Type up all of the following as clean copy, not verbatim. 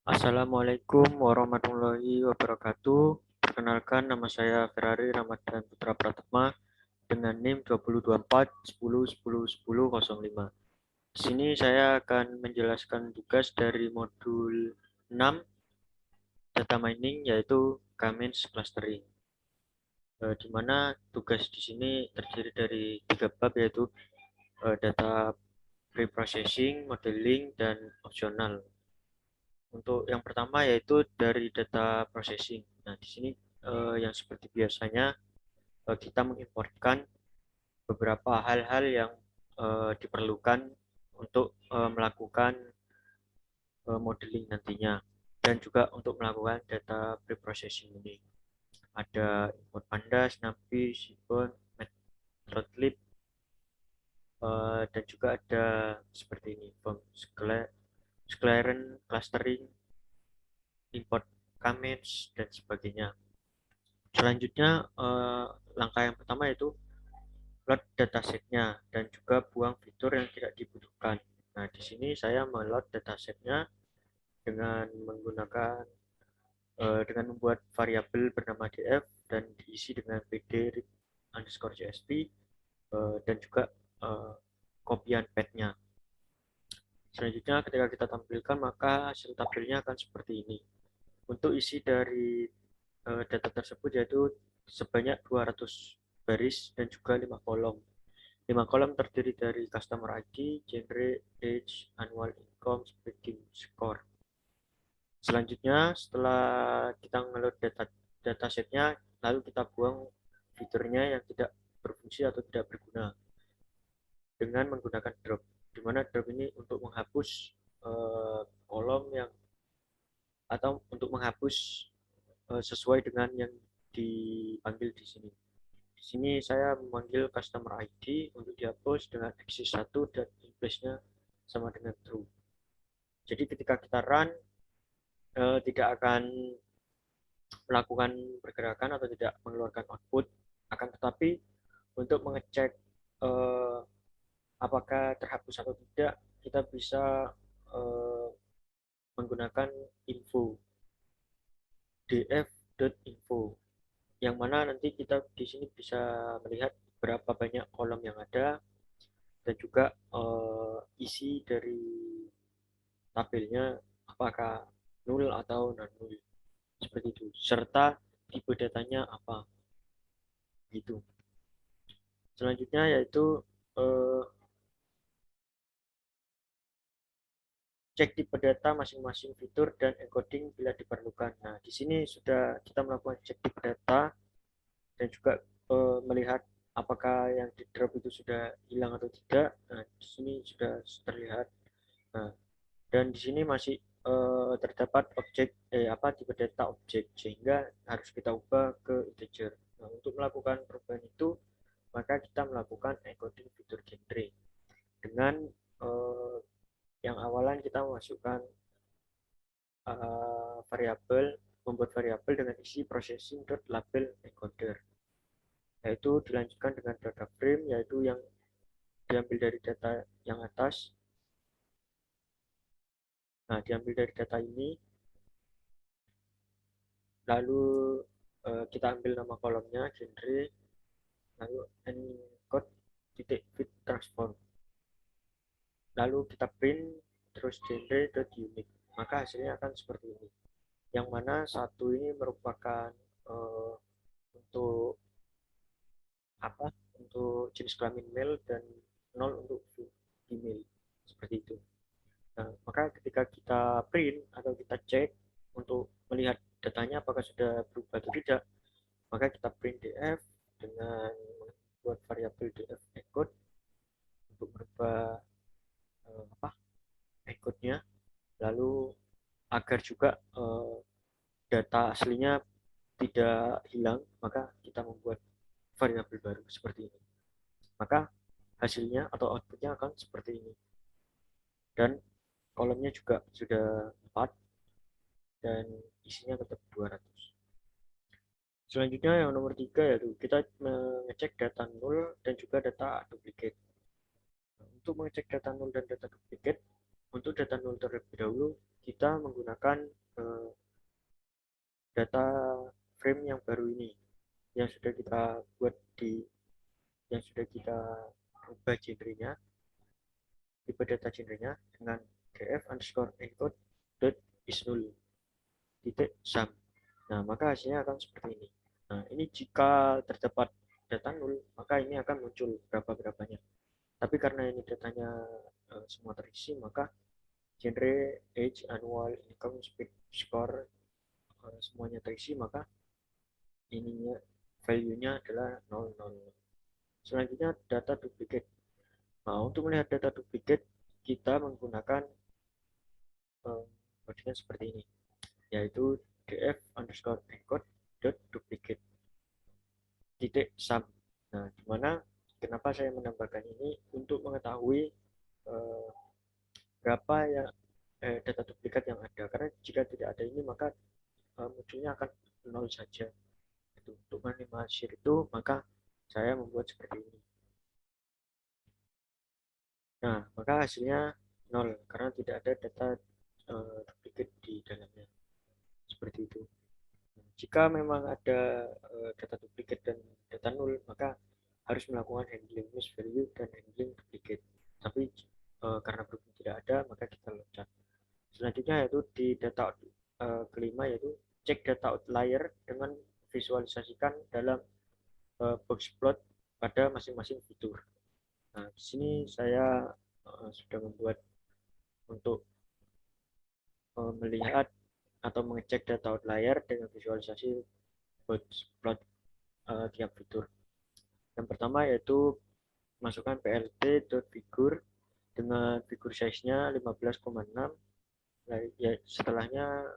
Assalamualaikum warahmatullahi wabarakatuh. Perkenalkan, nama saya Ferrari Ramadhan Putra Pratama dengan NIM 2024 10 10 10 05. Di sini saya akan menjelaskan tugas dari modul 6 data mining, yaitu K-means clustering. Di mana tugas di sini terdiri dari 3 bab, yaitu data preprocessing, modeling, dan opsional. Untuk yang pertama yaitu dari data processing. Nah, di sini yang seperti biasanya kita mengimportkan beberapa hal-hal yang diperlukan untuk melakukan modeling nantinya, dan juga untuk melakukan data preprocessing ini. Ada import pandas, navi, sequence, matplotlib, dan juga ada seperti ini, form sclaren, clustering, import comments, dan sebagainya. Selanjutnya, langkah yang pertama yaitu load datasetnya dan juga buang fitur yang tidak dibutuhkan. Nah, di sini saya meload datasetnya dengan menggunakan dengan membuat variabel bernama df dan diisi dengan pd read underscore csv, dan juga kopian path-nya. Selanjutnya, ketika kita tampilkan, maka hasil tampilnya akan seperti ini. Untuk isi dari data tersebut yaitu sebanyak 200 baris dan juga 5 kolom. 5 kolom terdiri dari customer ID, genre, age, annual income, speaking score. Selanjutnya, setelah kita ngeload datasetnya, lalu kita buang fiturnya yang tidak berfungsi atau tidak berguna dengan menggunakan drop. Di mana drop ini untuk menghapus kolom yang, atau untuk menghapus sesuai dengan yang dipanggil di sini. Di sini saya memanggil customer ID untuk dihapus dengan axis 1 dan in-place-nya sama dengan true. Jadi ketika kita run, tidak akan melakukan pergerakan atau tidak mengeluarkan output. Akan tetapi untuk mengecek eh, apakah terhapus atau tidak, kita bisa eh, menggunakan info df.info, yang mana nanti kita di sini bisa melihat berapa banyak kolom yang ada dan juga isi dari tabelnya apakah nul atau non nul, seperti itu, serta tipe datanya apa, gitu. Selanjutnya yaitu eh, cek tipe data masing-masing fitur dan encoding bila diperlukan. Nah, di sini sudah kita melakukan cek tipe data dan juga melihat apakah yang di drop itu sudah hilang atau tidak. Nah, di sini sudah terlihat. Nah, dan di sini masih terdapat objek tipe data objek, sehingga harus kita ubah ke integer. Nah, untuk melakukan perubahan itu, maka kita melakukan encoding fitur genre dengan eh, yang awalan kita memasukkan variabel, membuat variabel dengan isi processing.label encoder, yaitu dilanjutkan dengan data frame, yaitu yang diambil dari data yang atas. Nah, diambil dari data ini, lalu kita ambil nama kolomnya genre, lalu encode titik fit transform, lalu kita print terus genre.unique, maka hasilnya akan seperti ini, yang mana satu ini merupakan uh, untuk apa, untuk jenis kelamin male dan nol untuk female, seperti itu. Nah, maka ketika kita print atau kita cek untuk melihat datanya apakah sudah berubah atau tidak, maka kita print df dengan membuat variabel df encode untuk merubah encode-nya, lalu agar juga data aslinya tidak hilang, maka kita membuat variabel baru seperti ini. Maka hasilnya atau outputnya akan seperti ini, dan kolomnya juga sudah 4 dan isinya tetap 200. Selanjutnya yang nomor 3 yaitu kita mengecek data null dan juga data duplicate. Untuk mengecek data null dan data duplicate, untuk data null terlebih dahulu kita menggunakan data frame yang baru ini, yang sudah kita buat yang sudah kita ubah genrenya, tipe data genrenya dengan df underscore encode dot is null titik sum. Nah, maka hasilnya akan seperti ini. Nah, ini jika terdapat data null, maka ini akan muncul berapa-berapanya. Tapi karena ini datanya semua terisi, maka genre, age, annual, income, speed, score, semuanya terisi, maka ininya value-nya adalah 00. Selanjutnya data duplicate. Nah, untuk melihat data duplicate, kita menggunakan codingan seperti ini, yaitu df underscore encode dot duplicate titik sum. Nah, dimana kenapa saya menambahkan ini untuk mengetahui berapa yang data duplikat yang ada, karena jika tidak ada ini maka munculnya akan nol saja. Untuk meminimalisir itu maka saya membuat seperti ini. Nah, maka hasilnya nol karena tidak ada data duplikat di dalamnya. Seperti itu. Jika memang ada data duplikat dan data nol, maka harus melakukan handling miss value dan handling duplicate. Tapi karena berhubung tidak ada, maka kita loncat. Selanjutnya yaitu di data kelima, yaitu cek data outlier dengan visualisasikan dalam box plot pada masing-masing fitur. Nah, di sini saya sudah membuat untuk melihat atau mengecek data outlier dengan visualisasi box plot tiap fitur. Yang pertama yaitu masukkan plt.figur dengan figur size-nya 15,6. Ya, setelahnya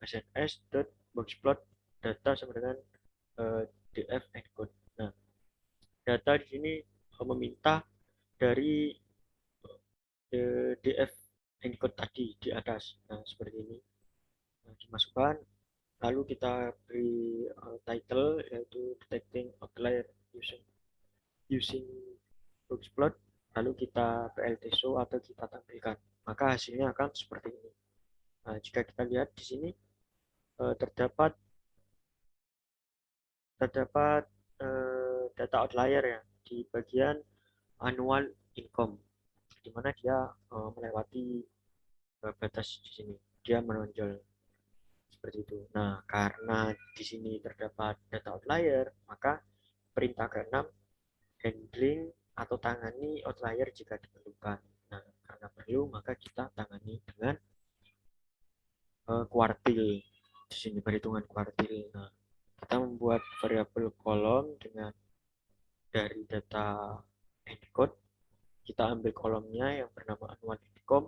sns.boxplot data sama dengan df encode. Nah, data di sini meminta dari df encode tadi di atas. Nah, seperti ini. Nah, dimasukkan, lalu kita beri title yaitu detecting outlier using boxplot, lalu kita plt show atau kita tampilkan. Maka hasilnya akan seperti ini. Nah, jika kita lihat di sini terdapat data outlier ya di bagian annual income, di mana dia melewati batas di sini, dia menonjol seperti itu. Nah, karena di sini terdapat data outlier, maka perintah ke-6 handling atau tangani outlier jika diperlukan. Nah, karena perlu, maka kita tangani dengan kuartil. Di sini perhitungan kuartil. Nah, kita membuat variabel kolom dengan dari data encode, kita ambil kolomnya yang bernama annual income,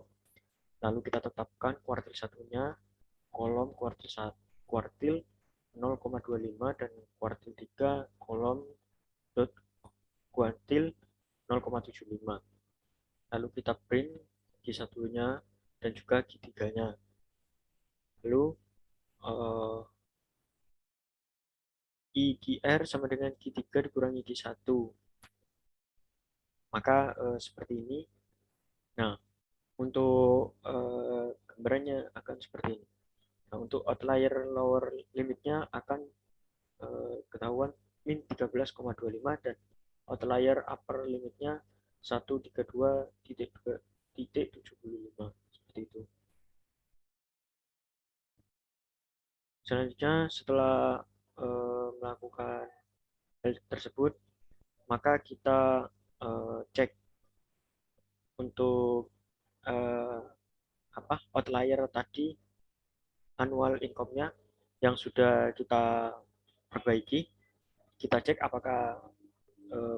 lalu kita tetapkan kuartil satunya, kolom kuartil 0,25 dan kuartil 3 kolom dot kuartil 0,75. Lalu kita print Q1-nya dan juga Q3-nya. Lalu IQR sama dengan Q3 dikurangi Q1. Maka seperti ini. Nah, untuk gambarannya akan seperti ini. Nah, untuk outlier lower limitnya akan ketahuan min 13,25 dan outlier upper limitnya 132.75 seperti itu. Selanjutnya setelah melakukan hal tersebut, maka kita cek untuk outlier tadi, annual income-nya yang sudah kita perbaiki, kita cek apakah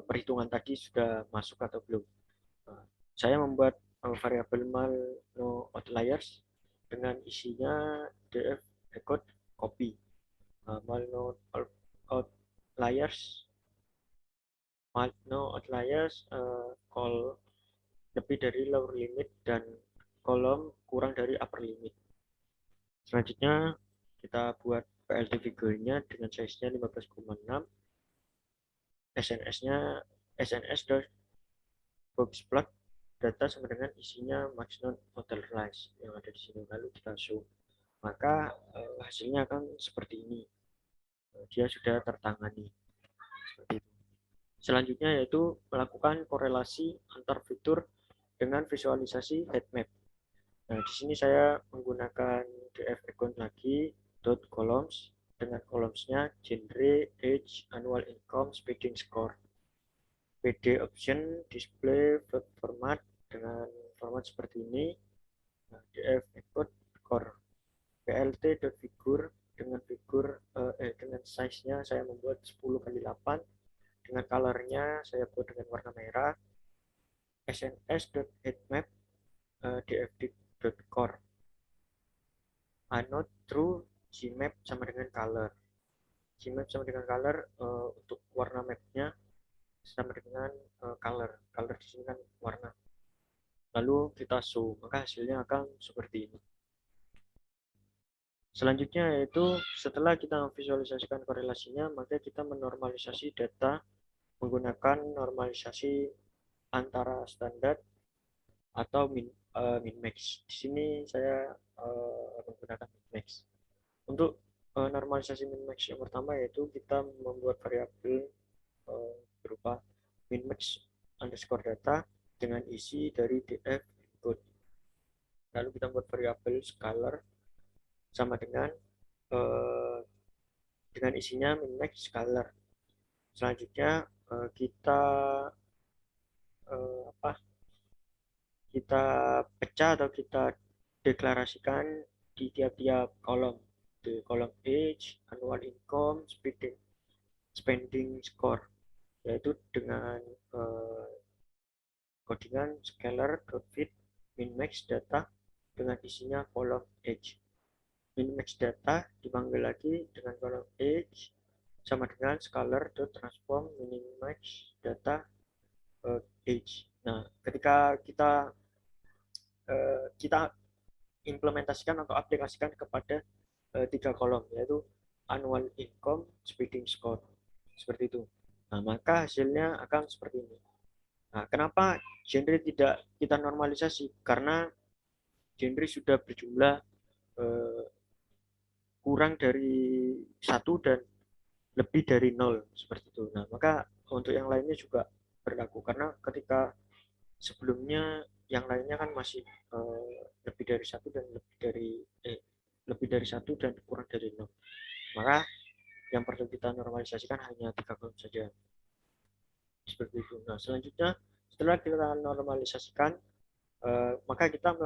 perhitungan tadi sudah masuk atau belum. Saya membuat variabel mal no outliers dengan isinya df encode copy. Mal no outliers call lebih dari lower limit dan kolom kurang dari upper limit. Selanjutnya kita buat plt figurnya dengan size-nya 15,6, sns-nya sns boxplot data sama dengan isinya max not materialize yang ada di sini, lalu kita show, maka hasilnya akan seperti ini. Dia sudah tertangani seperti itu. Selanjutnya yaitu melakukan korelasi antar fitur dengan visualisasi heat map. Nah, di sini saya menggunakan df account lagi dot columns dengan columnsnya genre, age, annual income, speeding score. PD option display format dengan format seperti ini. Nah, df account core plt.figure dengan dengan size-nya saya membuat 10x8, dengan color-nya saya buat dengan warna merah. sns.heatmap dfd.core anode through gmap sama dengan color. Gmap sama dengan color untuk warna mapnya sama dengan color di sini kan warna, lalu kita show, maka hasilnya akan seperti ini. Selanjutnya yaitu setelah kita memvisualisasikan korelasinya, maka kita menormalisasi data menggunakan normalisasi antara standar atau min max. Di sini saya menggunakan min max. Untuk normalisasi min max yang pertama yaitu kita membuat variabel berupa min max underscore data dengan isi dari df input. Lalu kita buat variabel scalar sama dengan isinya min max scalar. Selanjutnya kita kita pecah atau kita deklarasikan di tiap-tiap kolom. Di kolom age, annual income, spending score, yaitu dengan codingan scalar fit min max data dengan isinya kolom age. Min max data dipanggil lagi dengan kolom age sama dengan scalar transform min max data age. Nah, ketika kita implementasikan atau aplikasikan kepada 3 kolom, yaitu annual income, speeding score, seperti itu. Nah, maka hasilnya akan seperti ini. Nah, kenapa genre tidak kita normalisasi? Karena genre sudah berjumlah kurang dari 1 dan lebih dari 0, seperti itu. Nah, maka untuk yang lainnya juga berlaku, karena ketika sebelumnya yang lainnya kan masih lebih dari 1 dan lebih dari 1 dan kurang dari 0. Maka yang perlu kita normalisasikan hanya 3 kolom saja. Seperti itu. Nah, selanjutnya setelah kita normalisasikan, maka kita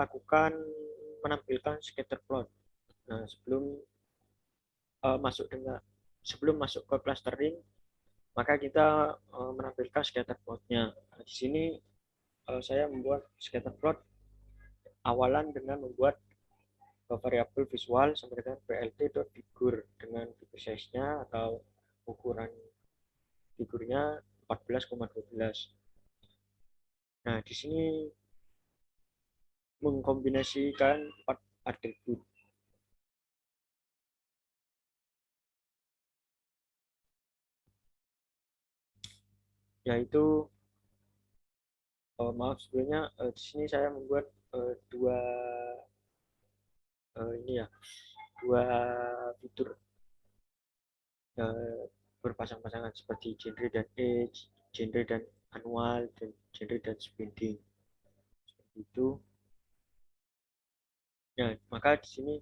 menampilkan scatter plot. Nah, sebelum masuk ke clustering, maka kita menampilkan scatter plotnya. Nah, di sini saya membuat scatter plot awalan dengan membuat variabel visual sama dengan plt.figure dengan figure size-nya atau ukuran figurnya 14,12. Nah, di sini mengkombinasikan 4 atribut, yaitu maaf sebelumnya di sini saya membuat dua dua fitur berpasang-pasangan seperti genre dan age, genre dan annual, dan genre dan spending. Seperti itu. Ya, maka di sini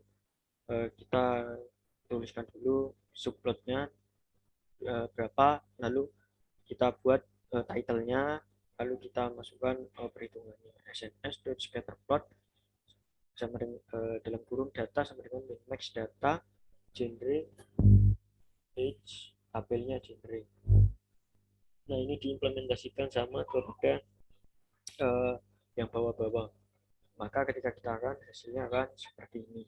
kita tuliskan dulu subplotnya berapa, lalu kita buat title-nya, lalu kita masukkan perhitungannya sns.scatterplot sama dengan dalam kurung data sama dengan min max data genre age tabelnya genre. Nah, ini diimplementasikan sama kepada yang bawah-bawah, maka ketika kita akan hasilnya akan seperti ini.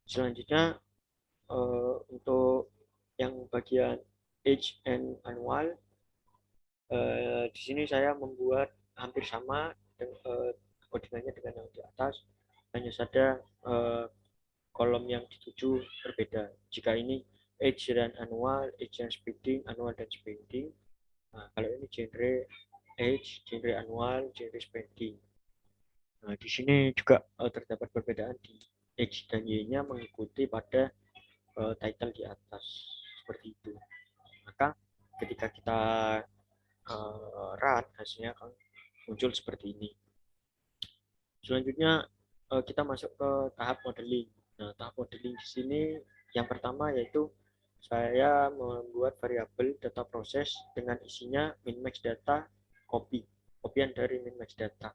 Selanjutnya untuk yang bagian age and annual, di sini saya membuat hampir sama codingannya dengan yang di atas, hanya saja kolom yang dituju berbeda. Jika ini age dan annual, age dan speeding, annual dan speeding. Nah, kalau ini genre age, genre annual, genre spending. Nah, di sini juga terdapat perbedaan di X dan Y-nya mengikuti pada title di atas seperti itu. Maka ketika kita run hasilnya akan muncul seperti ini. Selanjutnya kita masuk ke tahap modeling. Nah, tahap modeling di sini yang pertama yaitu saya membuat variabel data proses dengan isinya min-max data kopian dari min-max data.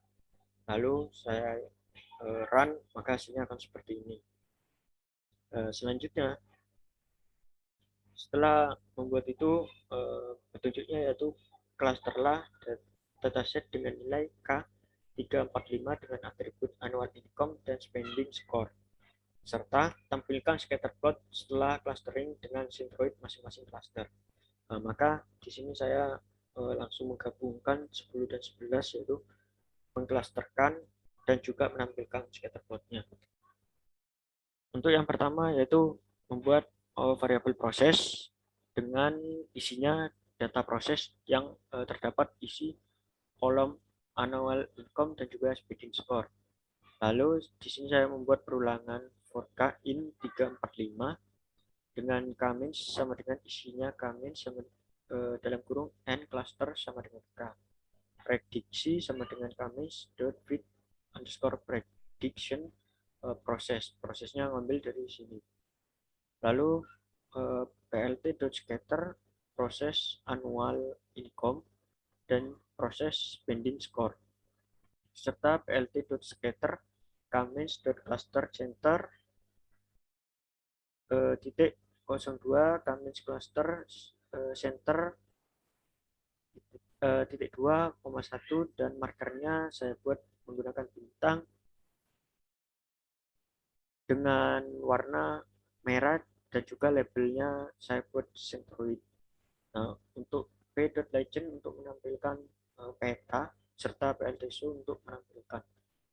Lalu saya run, maka hasilnya akan seperti ini. Selanjutnya, setelah membuat itu, petunjuknya yaitu clusterlah dataset dengan nilai K345 dengan atribut annual income dan spending score, serta tampilkan scatter plot setelah clustering dengan centroid masing-masing cluster. Maka di sini saya langsung menggabungkan 10 dan 11, yaitu mengklasterkan dan juga menampilkan scatter plotnya. Untuk yang pertama yaitu membuat variabel proses dengan isinya data proses yang terdapat isi kolom annual income dan juga spending score. Lalu di sini saya membuat perulangan for k in 345 dengan k-min sama dengan isinya k-min sama dalam kurung n cluster sama dengan k. Prediksi sama dengan k-min dot fit underscore prediction prosesnya ngambil dari sini. Lalu plt.scatter proses annual income dan proses spending score, serta plt.scatter comments.cluster center titik 02 comments cluster center titik 2,1 dan markernya saya buat menggunakan bintang dengan warna merah dan juga labelnya saya buat centroid. Nah, untuk p.legend untuk menampilkan peta serta pltsu untuk menampilkan,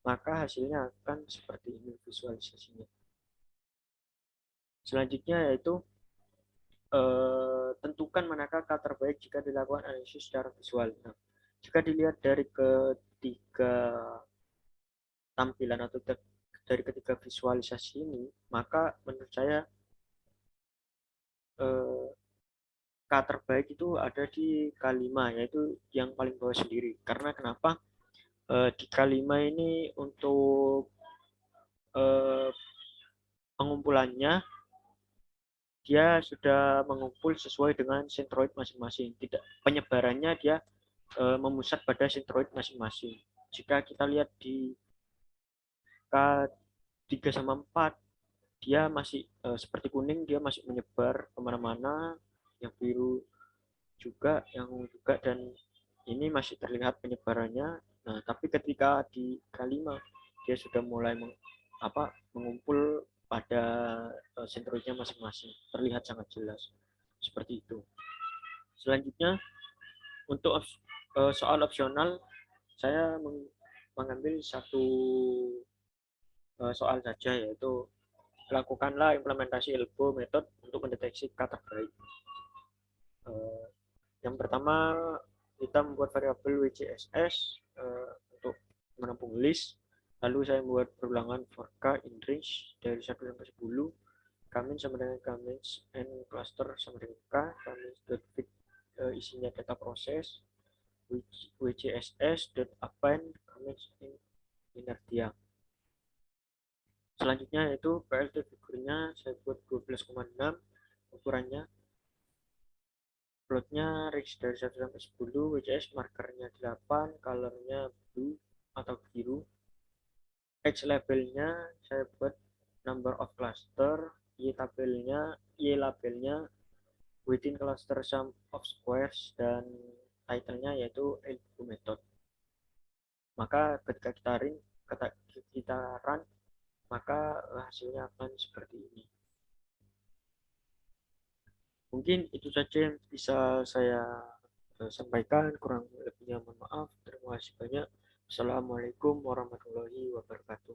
maka hasilnya akan seperti ini visualisasinya. Selanjutnya yaitu tentukan manakah kata terbaik jika dilakukan analisis secara visual. Nah, jika dilihat dari ketiga tampilan atau dari ketiga visualisasi ini, maka menurut saya kata terbaik itu ada di K5, yaitu yang paling bawah sendiri. Karena kenapa? Di K5 ini untuk pengumpulannya dia sudah mengumpul sesuai dengan centroid masing-masing. Tidak, penyebarannya dia memusat pada centroid masing-masing. Jika kita lihat di K3 sama 4, dia masih seperti kuning, dia masih menyebar kemana-mana, yang biru juga, yang juga, dan ini masih terlihat penyebarannya. Nah, tapi ketika di K5 dia sudah mulai mengumpul pada sentroidnya masing-masing, terlihat sangat jelas seperti itu. Selanjutnya untuk soal opsional, saya mengambil satu soal saja, yaitu lakukanlah implementasi elbow method untuk mendeteksi kata terbaik. Yang pertama, kita membuat variabel WCSS untuk menampung list. Lalu saya membuat perulangan for k in range dari 1 sampai 10. Comments sama dengan comments and cluster sama dengan k. Comments.fit isinya data proses. WCSS.append comments in inertia. Selanjutnya yaitu PLT figurnya saya buat 12,6 ukurannya. Plotnya range dari 1 sampai 10, WCS markernya 8, colornya blue atau biru. X labelnya saya buat number of cluster, Y labelnya within cluster sum of squares, dan titlenya yaitu elbow method. Maka ketika kita run, maka hasilnya akan seperti ini. Mungkin itu saja yang bisa saya sampaikan, kurang lebihnya mohon maaf. Terima kasih banyak. Assalamualaikum warahmatullahi wabarakatuh.